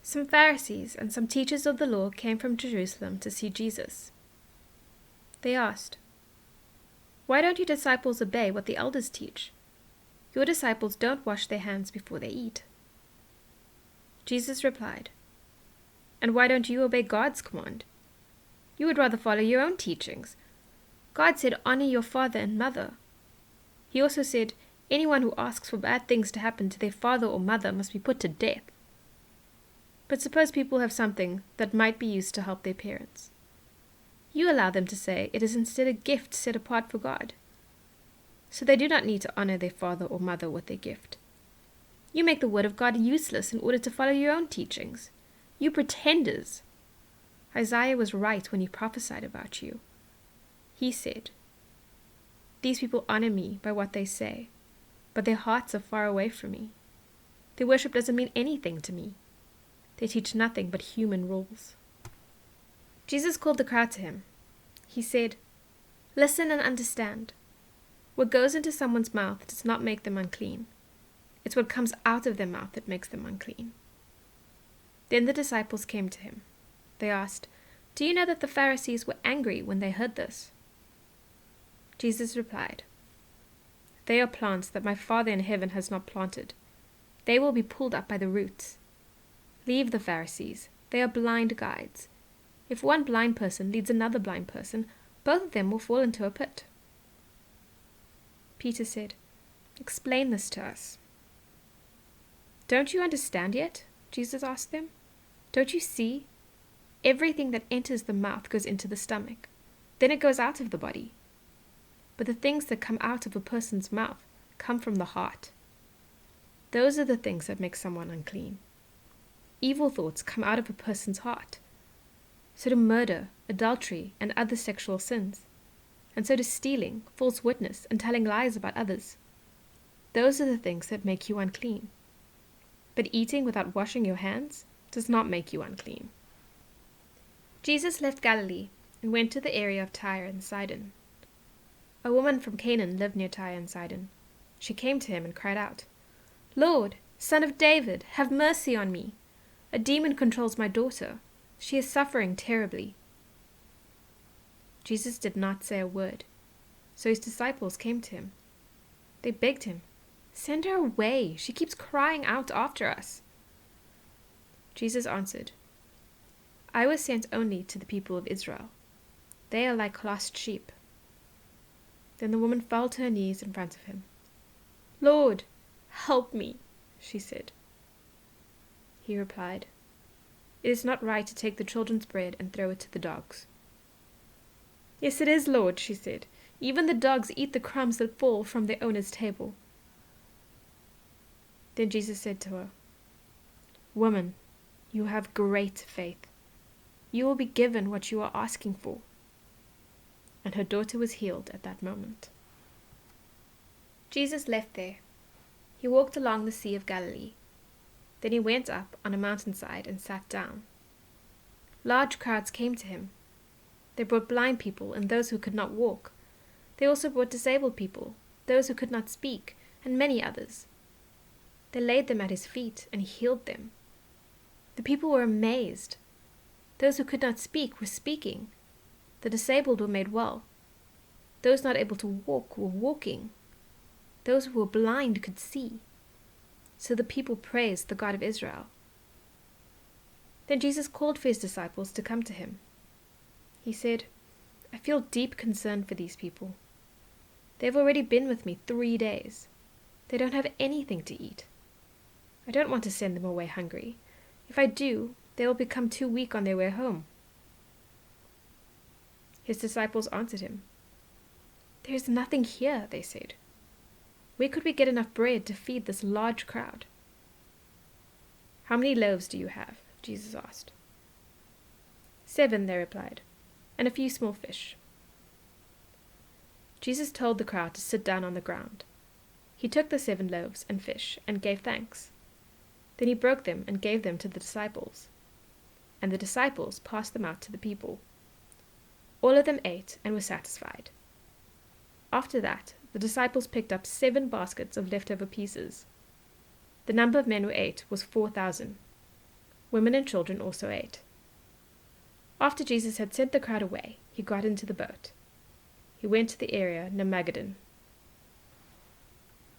Some Pharisees and some teachers of the law came from Jerusalem to see Jesus. They asked, "Why don't your disciples obey what the elders teach? Your disciples don't wash their hands before they eat." Jesus replied, "And why don't you obey God's command? You would rather follow your own teachings. God said, 'Honor your father and mother.' He also said, 'Anyone who asks for bad things to happen to their father or mother must be put to death.' But suppose people have something that might be used to help their parents. You allow them to say it is instead a gift set apart for God. So they do not need to honor their father or mother with their gift. You make the word of God useless in order to follow your own teachings. You pretenders! Isaiah was right when he prophesied about you. He said, 'These people honor me by what they say, but their hearts are far away from me. Their worship doesn't mean anything to me. They teach nothing but human rules.'" Jesus called the crowd to him. He said, "Listen and understand. What goes into someone's mouth does not make them unclean. It's what comes out of their mouth that makes them unclean." Then the disciples came to him. They asked, "Do you know that the Pharisees were angry when they heard this?" Jesus replied, "They are plants that my Father in heaven has not planted. They will be pulled up by the roots. Leave the Pharisees. They are blind guides. If one blind person leads another blind person, both of them will fall into a pit." Peter said, "Explain this to us." "Don't you understand yet?" Jesus asked them. "Don't you see? Everything that enters the mouth goes into the stomach. Then it goes out of the body. But the things that come out of a person's mouth come from the heart. Those are the things that make someone unclean. Evil thoughts come out of a person's heart. So do murder, adultery, and other sexual sins. And so does stealing, false witness, and telling lies about others. Those are the things that make you unclean. But eating without washing your hands does not make you unclean." Jesus left Galilee and went to the area of Tyre and Sidon. A woman from Canaan lived near Tyre and Sidon. She came to him and cried out, "Lord, Son of David, have mercy on me. A demon controls my daughter. She is suffering terribly." Jesus did not say a word, so his disciples came to him. They begged him, "Send her away. She keeps crying out after us." Jesus answered, "I was sent only to the people of Israel. They are like lost sheep." Then the woman fell to her knees in front of him. "Lord, help me," she said. He replied, "It is not right to take the children's bread and throw it to the dogs." "Yes, it is, Lord," she said. "Even the dogs eat the crumbs that fall from their owner's table." Then Jesus said to her, "Woman, you have great faith. You will be given what you are asking for." And her daughter was healed at that moment. Jesus left there. He walked along the Sea of Galilee. Then he went up on a mountainside and sat down. Large crowds came to him. They brought blind people and those who could not walk. They also brought disabled people, those who could not speak, and many others. They laid them at his feet and he healed them. The people were amazed. Those who could not speak were speaking. The disabled were made well. Those not able to walk were walking. Those who were blind could see. So the people praised the God of Israel. Then Jesus called for his disciples to come to him. He said, "I feel deep concern for these people. They've already been with me 3 days. They don't have anything to eat. I don't want to send them away hungry. If I do, they will become too weak on their way home." His disciples answered him, "There is nothing here," they said. "Where could we get enough bread to feed this large crowd?" "How many loaves do you have?" Jesus asked. 7, they replied, "and a few small fish." Jesus told the crowd to sit down on the ground. He took the 7 loaves and fish and gave thanks. Then he broke them and gave them to the disciples. And the disciples passed them out to the people. All of them ate and were satisfied. After that, the disciples picked up 7 baskets of leftover pieces. The number of men who ate was 4,000. Women and children also ate. After Jesus had sent the crowd away, he got into the boat. He went to the area near Magadan.